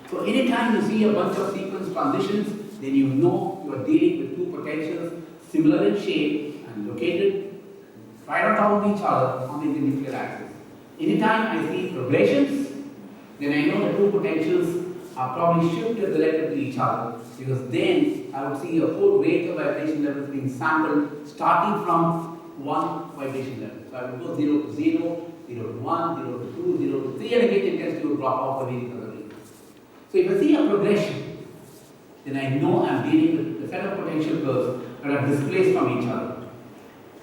So anytime you see a bunch of sequence transitions, then you know you are dealing with two potentials similar in shape and located right on top of each other on the nuclear axis. Anytime I see progressions, then I know the two potentials are probably shifted relative to each other, because then I would see a whole range of vibration levels being sampled starting from one vibration level. So I would go 0 to 0, 0 to 1, 0 to 2, 0 to 3, and again the intensity will drop off for various other reasons. So if I see a progression, then I know I'm dealing with a set of potential curves that are displaced from each other.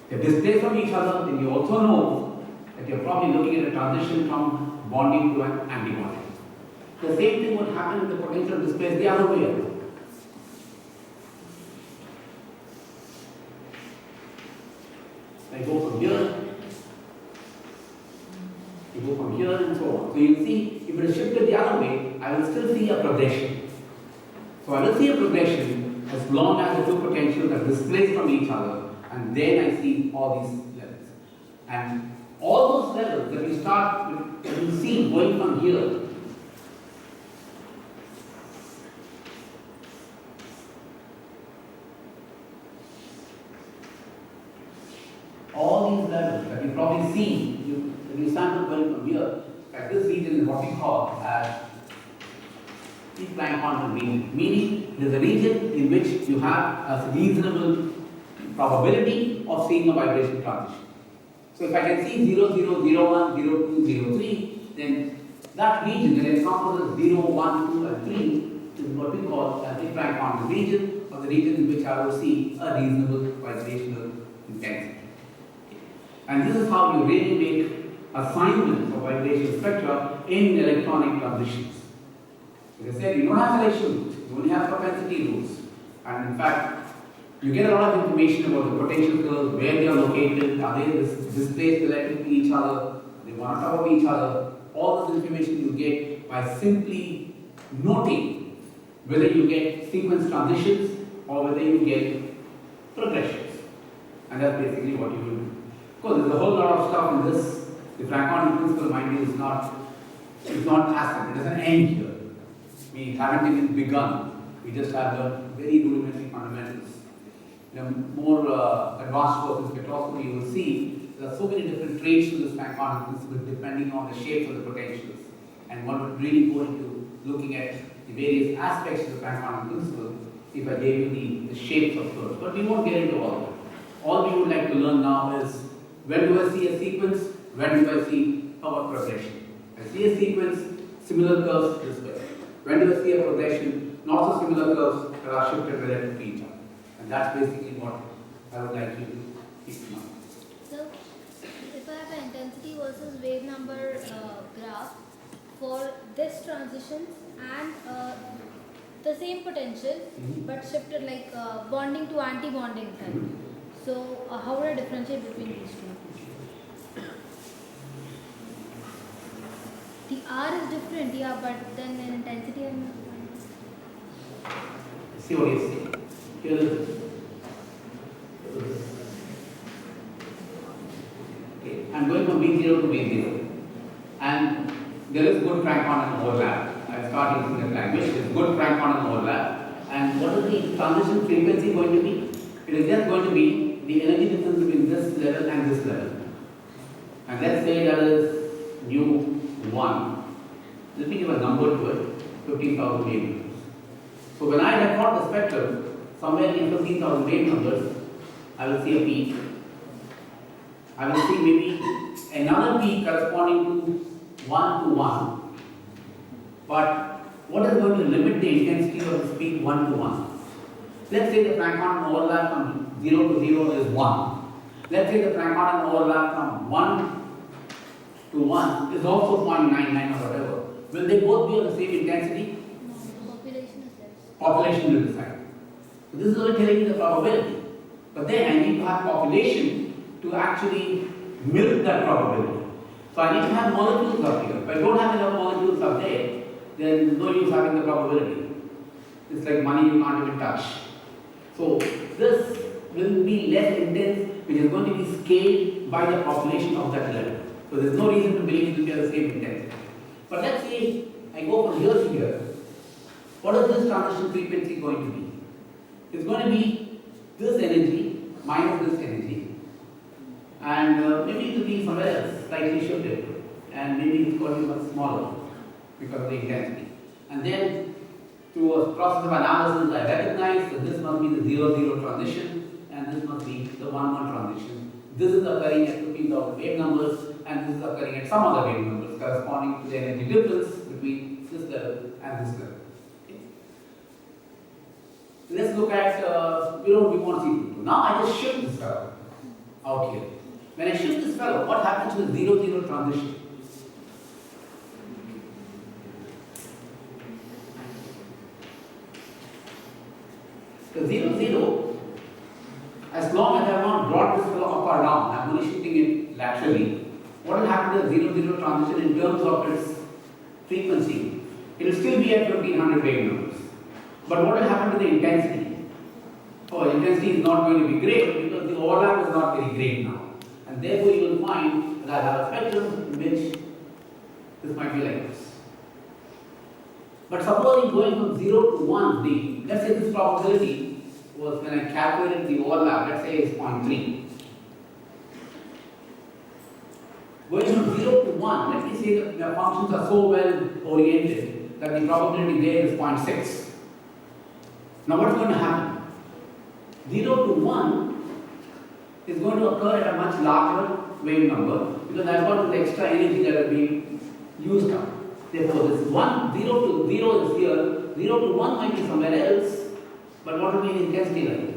If they're displaced from each other, then you also know that you're probably looking at a transition from bonding to an antibonding. The same thing would happen with the potential displaced the other way around. I go from here, you go from here and so on. So you see, if it is shifted the other way, I will still see a progression. So I will see a progression as long as the two potentials are displaced from each other, and then I see all these levels. And all those levels that we start with, that you see going from here, all these levels that you probably see, when you sample going from here, that this region is what we call as the Planck quantum region, meaning it is a region in which you have a reasonable probability of seeing a vibration transition. So if I can see 0, 0, 0, 1, 0, 2, 0, 3, then that region that encompasses 0, 1, 2, and 3 is what we call as the Planck quantum region, or the region in which I will see a reasonable vibrational intensity. And this is how you really make assignments of vibration spectra in electronic transitions. As I said, you don't have selection rules, you only have propensity rules. And in fact, you get a lot of information about the potential curves, where they are located, are they displaced relative to each other, are they one on top of each other. All this information you get by simply noting whether you get sequence transitions or whether you get progressions. And that's basically what you will do. Of course, there's a whole lot of stuff in this. The Planck quantum principle, mind you, is not asset. It doesn't end here. We haven't even begun. We just have learned very rudimentary fundamentals. In a more advanced course in spectroscopy, you will see there are so many different traits to this Planck quantum principle depending on the shapes of the potentials. And one would really go into looking at the various aspects of the Planck quantum principle if I gave you the shapes of curves. But we won't get into all of that. All we would like to learn now is, when do I see a sequence? When do I see a progression? I see a sequence, similar curves this way. When do I see a progression? Not so similar curves that are shifted relative to each other. And that's basically what I would like you to keep in mind. So, if I have an intensity versus wave number graph for this transitions and the same potential, but shifted like bonding to anti-bonding type. So, how would I differentiate between these two? The R is different, yeah, but then in intensity and See what you see. Here is okay. I'm going from V0 to V0. And there is good Planck quantum overlap. I start using that language. There is good Planck quantum overlap. And what is the transition frequency going to be? It is just going to be the energy difference between this level and this level. And let's say that is nu 1. Let me give a number to it, 15,000 wave numbers. So when I record the spectrum, somewhere in 15,000 wave numbers, I will see a peak. I will see maybe another peak corresponding to 1 to 1. But what is going to limit the intensity of this peak 1 to 1? Let's say the Planck quantum overlap from 0 to 0 is 1. Let's say the Planck quantum overlap from 1 to 1 is also 0.99 or whatever. Will they both be of the same intensity? no, population is less. Population will decide. So this is only telling you the probability. But then I need to have population to actually milk that probability. So I need to have molecules up here. If I don't have enough molecules up there, then there's no use having the probability. It's like money you can't even touch. So this will be less intense, which is going to be scaled by the population of that level. So there's no reason to believe it will be at the same intensity. But let's say I go from here to here. What is this transition frequency going to be? It's going to be this energy minus this energy, and maybe it will be somewhere else, slightly shifted, and maybe it's going to be much smaller because of the intensity. And then through a process of analysis, I recognize that this must be the 0-0 transition, and this must be the 1-1 transition. This is occurring at 15,000 wave numbers, and this is occurring at some other wave numbers corresponding to the energy difference between this level and this level. Okay. Let's look at, we want to see. Now I just shift this fellow out here. When I shift this fellow, what happens to the 0-0 transition? The 0-0, as long as I have not brought this fellow up or down, I am only shifting it laterally. What will happen to the 0-0 transition in terms of its frequency? It will still be at 1500 wave numbers. But what will happen to the intensity? Oh, intensity is not going to be great because the overlap is not very great now. And therefore you will find that I have a spectrum in which this might be like this. But supposing going from 0 to 1, let's say this probability was when I calculated the overlap, let's say is 0.3. Going from 0 to 1, let me say that the functions are so well oriented that the probability there is 0.6. Now what's going to happen? 0 to 1 is going to occur at a much larger wave number because I've got this extra energy that will be used up. Therefore, this 0 to 0 is here, 0 to 1 might be somewhere else, but what will be the intensity like?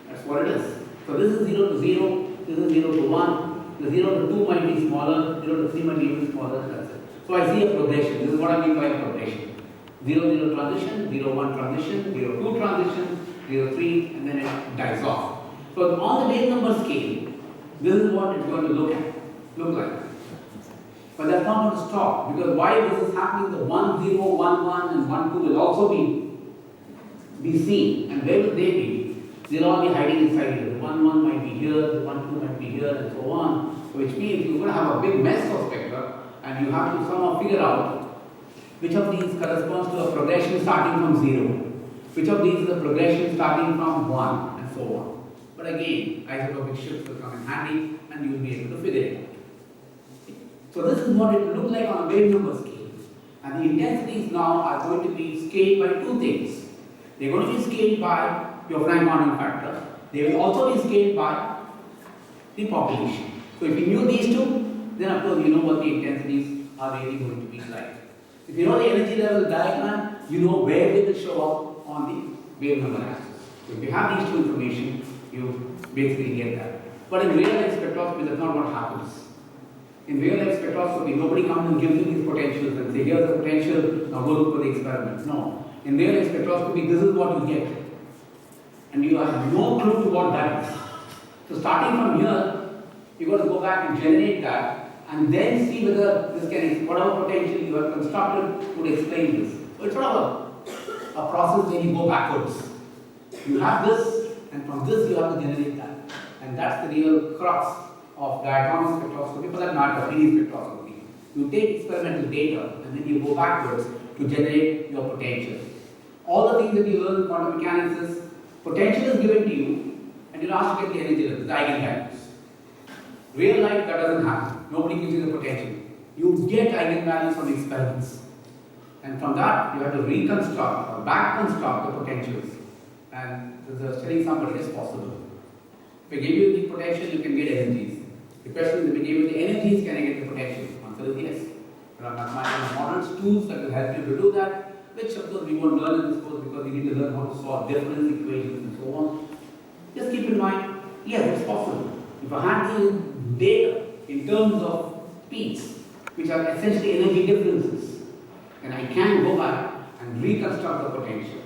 That's what it is. So this is 0 to 0, this is 0 to 1, the 0 to 2 might be smaller, 0 to 3 might be even smaller, that's it. So I see a progression, this is what I mean by a progression. 0-0 transition, 0-1 transition, 0-2 transition, 0-3, and then it dies off. So on the wave number scale, this is what it's going to look like. But that's not going to stop, because while this is happening, the 1, 0, 1, 1 and 1, 2 will also be seen. And where will they be? They'll all be hiding inside here. The 1, 1 might be here, the 1, 2 might be here, and so on. Which means you're going to have a big mess of spectra, and you have to somehow figure out which of these corresponds to a progression starting from 0, which of these is a progression starting from 1, and so on. But again, isotopic shifts will come in handy, and you will be able to figure it out. So this is what it will look like on a wave number scale. And the intensities now are going to be scaled by two things. They are going to be scaled by your Frank quantum factor. They will also be scaled by the population. So if you knew these two, then of course you know what the intensities are really going to be like. If you know the energy level diagram, you know where they will show up on the wave number axis. So if you have these two information, you basically get that. But in real life spectroscopy, that's not what happens. In real life spectroscopy, nobody comes and gives you these potentials and say, here's the potential, now go look for the experiment. No. In real life spectroscopy, this is what you get. And you have no clue to what that is. So starting from here, you've got to go back and generate that and then see whether this can, whatever potential you have constructed would explain this. So it's sort of a process where you go backwards. You have this, and from this you have to generate that. And that's the real crux of diatomic spectroscopy, for that matter, any spectroscopy. You take experimental data and then you go backwards to generate your potential. All the things that you learn in quantum mechanics is potential is given to you and you're asked to get the energy levels, the eigenvalues. Real life, that doesn't happen. Nobody gives you the potential. You get eigenvalues from experiments. And from that, you have to reconstruct or back-construct the potentials. And there's a study somebody is possible. If I give you the potential, you can get energies. The question is, if I give you the energies, can I get the potential? Answer is yes. There are mathematical models, tools that will help you to do that, which of course we won't learn in this course because we need to learn how to solve difference equations and so on. Just keep in mind, yes, it's possible. If I had the data in terms of peaks, which are essentially energy differences, then I can go back and reconstruct the potential.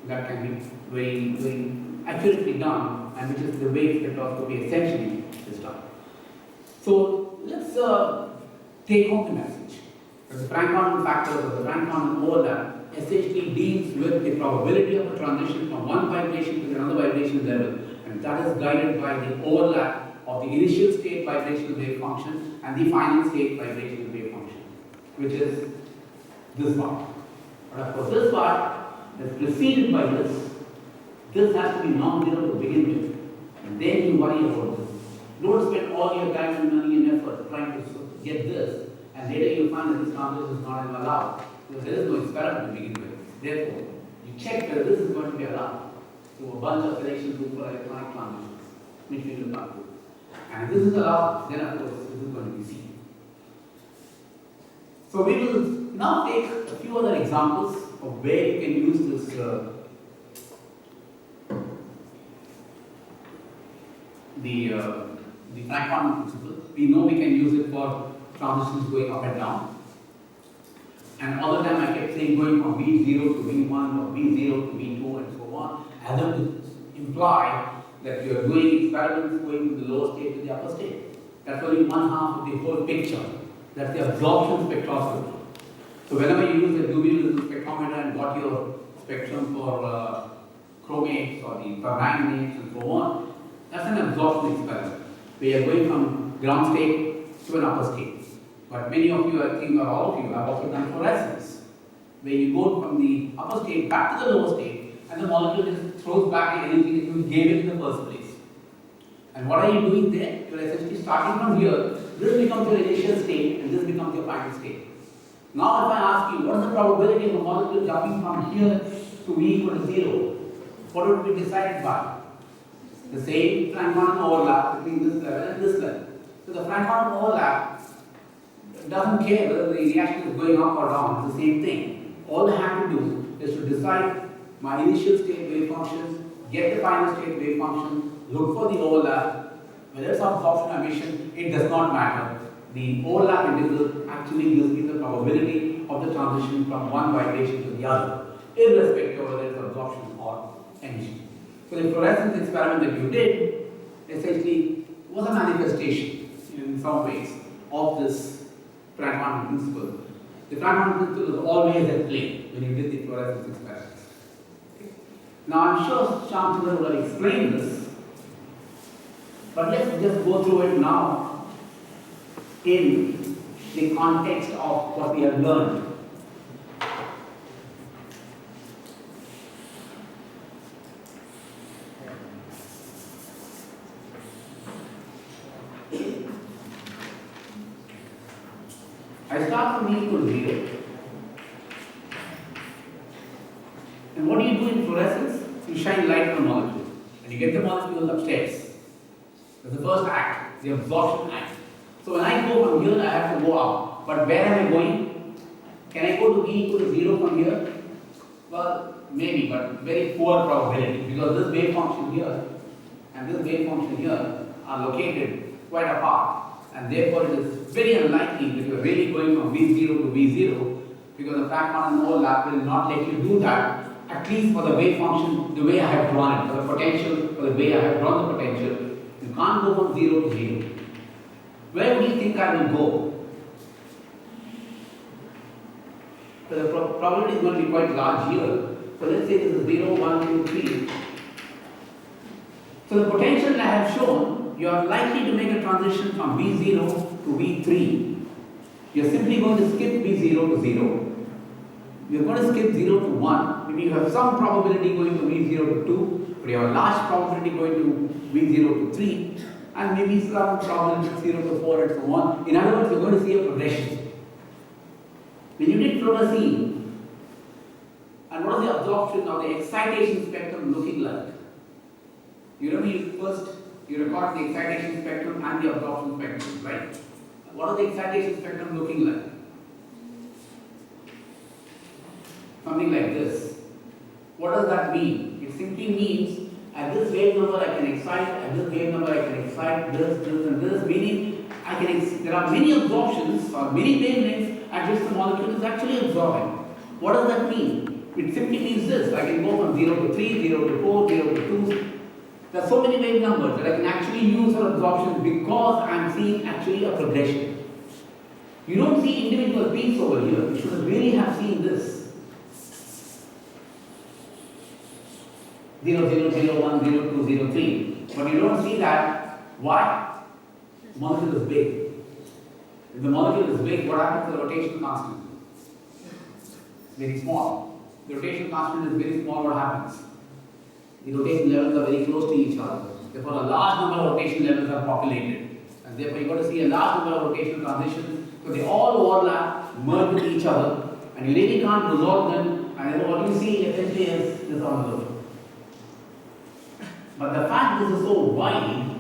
That can be very, very accurately done, and which is the way spectroscopy essentially is done. So let's take home the message. The Frank quantum factors or the Frank quantum overlap essentially deals with the probability of a transition from one vibration to another vibration level, and that is guided by the overlap of the initial state vibrational wave function and the final state vibrational wave function, which is this part. But of course, this part is preceded by this. This has to be non-zero to begin with. And then you worry about this. Don't spend all your time and money and effort trying to get this, and later you find that this transition is not allowed. Because there is no experiment to begin with. Therefore, you check whether this is going to be allowed through a bunch of selection tools for electronic transitions, which we will not do. And if this is allowed, then of course this is going to be seen. So we will now take a few other examples of where you can use this the Frank quantum principle. We know we can use it for transitions going up and down. And all the time I kept saying going from V0 to V1 or V0 to V2 and so on, as if to imply that you are doing experiments going from the lower state to the upper state. That's only one half of the whole picture. That's the absorption spectroscopy. So whenever you use a dual spectrometer and got your spectrum for chromates or the permanganates and so on, that's an absorption experiment, where you are going from ground state to an upper state. But many of you, I think, or all of you, have also done fluorescence, where you go from the upper state back to the lower state, and the molecule just throws back the energy that you gave it in the first place. And what are you doing there? You are essentially starting from here. This becomes your initial state, and this becomes your final state. Now, if I ask you, what is the probability of a molecule jumping from here to V equal to 0? What would be decided by? The same Frank quantum overlap between this level and this level. So the Frank quantum overlap doesn't care whether the reaction is going up or down, it's the same thing. All I have to do is to decide my initial state wave functions, get the final state wave function, look for the overlap. Whether it's absorption or emission, it does not matter. The overlap integral actually gives me the probability of the transition from one vibration to the other, irrespective of whether it's absorption or emission. So the fluorescence experiment that you did essentially was a manifestation in some ways of this Frank quantum principle. The Frank quantum principle was always at play when you did the fluorescence experiments. Okay. Now I'm sure Shyam will explain this, but let's just go through it now in the context of what we have learned. I start from E equal to 0. And what do you do in fluorescence? You shine light on a molecule. And you get the molecule upstairs. That's the first act, the absorption act. So when I go from here, I have to go up. But where am I going? Can I go to E equal to 0 from here? Well, maybe, but very poor probability. Because this wave function here and this wave function here are located quite apart. And therefore, it is very unlikely that you are really going from V0 to V0, because the Frank quantum overlap will not let you do that, at least for the wave function, the way I have drawn it, for the potential, for the way I have drawn the potential. You can't go from 0 to 0. Where do you think I will go? So the probability is going to be quite large here. So let's say this is 0, 1, 2, 3. So the potential that I have shown, you are likely to make a transition from V0 to V3. You are simply going to skip V0 to 0. You are going to skip 0 to 1. Maybe you have some probability going to V0 to 2, but you have a large probability going to V0 to 3, and maybe some probability 0 to 4 and so on. In other words, you are going to see a progression. When you did fluorescence, and what is the absorption of the excitation spectrum looking like? You remember you record the excitation spectrum and the absorption spectrum, right? What is the excitation spectrum looking like? Something like this. What does that mean? It simply means at this wave number I can excite, at this wave number I can excite, this, and this, meaning there are many absorptions or many wavelengths at which the molecule is actually absorbing. What does that mean? It simply means this. I can go from 0 to 3, 0 to 4, 0 to 2. There are so many wave numbers that I can actually use for absorption because I am seeing actually a progression. You don't see individual peaks over here. You should really have seen this. 0, 0, 0, 1, 0, 2, 0, 3. But you don't see that. Why? The molecule is big. If the molecule is big, what happens to the rotation constant? very small. The rotation constant is very small, what happens? The rotation levels are very close to each other. Therefore, a large number of rotation levels are populated. And therefore, you got to see a large number of rotational transitions. So they all overlap, merge with each other, and you really can't resolve them. And therefore, what you see essentially is this envelope. But the fact this is so wide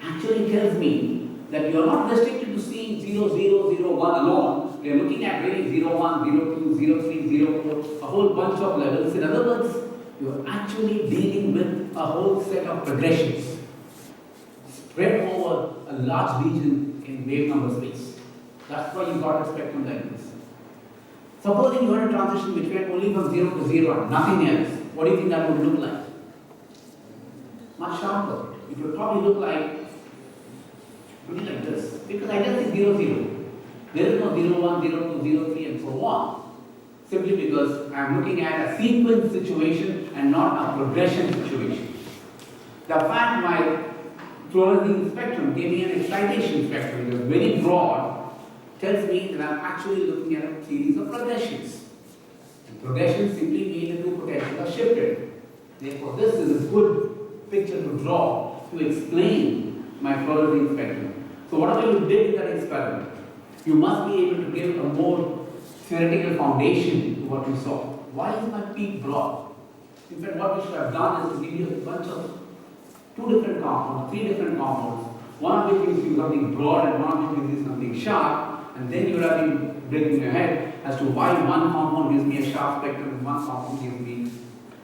actually tells me that you are not restricted to seeing 0, 0, 0, 1 alone. We are looking at really 0, 1, 0, 2, 0, 3, 0, 4, a whole bunch of levels. In other words, you are actually dealing with a whole set of progressions spread over a large region in wave number space. That's why you got a spectrum like this. Supposing you had a transition which went only from 0 to 0 and nothing else, what do you think that would look like? Much sharper. It would probably look like this. Because I just say 0, 0. There is no 0, 1, 0, 2, 0, 3 and so on. Simply because I am looking at a sequence situation and not a progression situation. The fact my fluorescence spectrum gave me an excitation spectrum, it was very broad, tells me that I am actually looking at a series of progressions. And progressions simply mean the two potentials are shifted. Therefore, this is a good picture to draw to explain my fluorescence spectrum. So whatever you did in that experiment, you must be able to give a more theoretical foundation to what you saw. Why is my peak broad? In fact, what we should have done is to give you a bunch of 2 different compounds, 3 different compounds, one of which gives you something broad and one of which gives you something sharp, and then you would have been breaking your head as to why one compound gives me a sharp spectrum and one compound gives me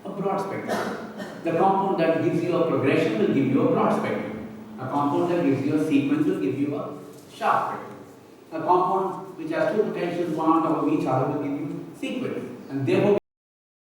a broad spectrum. The compound that gives you a progression will give you a broad spectrum. A compound that gives you a sequence will give you a sharp spectrum. A compound which has 2 potentials, one on top of each other, will give you sequence. And therefore,